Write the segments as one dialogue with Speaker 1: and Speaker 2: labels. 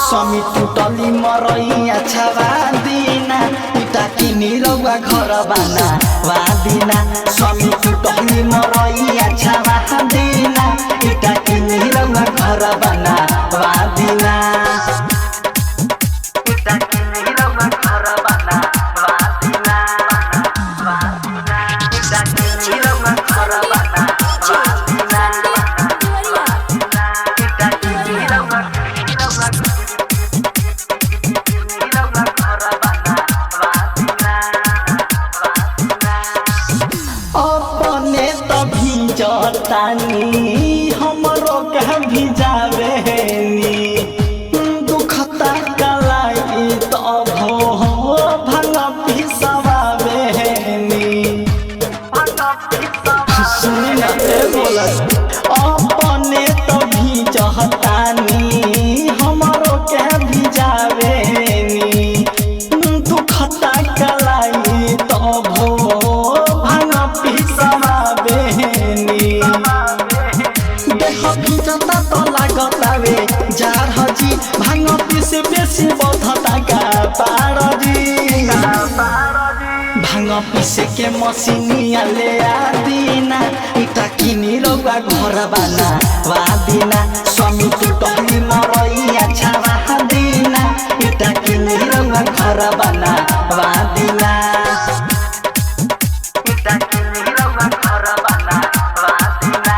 Speaker 1: स्वामी टूटली मरैया छवा दीना इटा किनी रउआ घर बाना वादिना स्वामी टूटली मरैया छवा दीना इटा किनी रउआ घर बाना वादिना इटा किनी रउआ घर बाना वादिना वादिना इटा किनी रउआ घर बाना वादिना इटा किनी रउआ अपने तो भिजतानी हमरो कह भिजावे दुखता कलाई तो भो भंग पिसवावे सुनी ना बोला अपने तो भिजतानी हमरो कह भिजावे दुखता कलाई तो भो तो लागतावे जार हजी भांग पिसे बेसी बधता का पारजी भांग पिसे के मसिनिया ले आदीना इटा किनी रउआ घर बाना वादिना स्वामी टूटली मरैया छवा दीना इटा किनी रउआ घर बाना वादिना इटा किनी रउआ घर बाना वादिना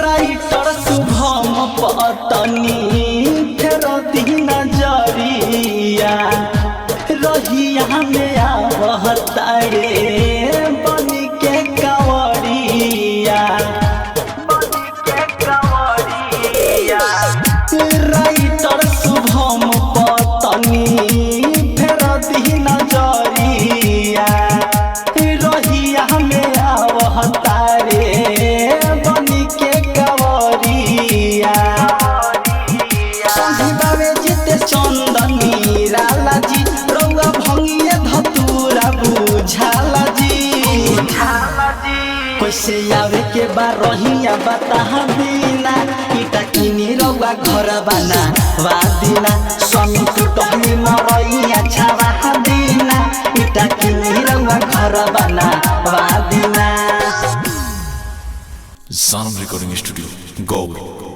Speaker 1: राइटर शुभम पतनी फेर दिन जरिया रहिया में आवतारे बनी के कावड़िया राइटर शुभम पतनी फेर दिन जरिया रहिया में आवतारे बनी के कावड़िया संजीवावे जिते चंदनी लालाजी रउआ भंगिए धतूरा बुझाला जी कैसे आवे के बार रहिया बता दीना इटा किनी रउआ घर बाना वादिना स्वामी टूटली मरैया छवा दीना इटा किनी रउआ घर बाना वादिना
Speaker 2: Zanam Recording Studio, Go!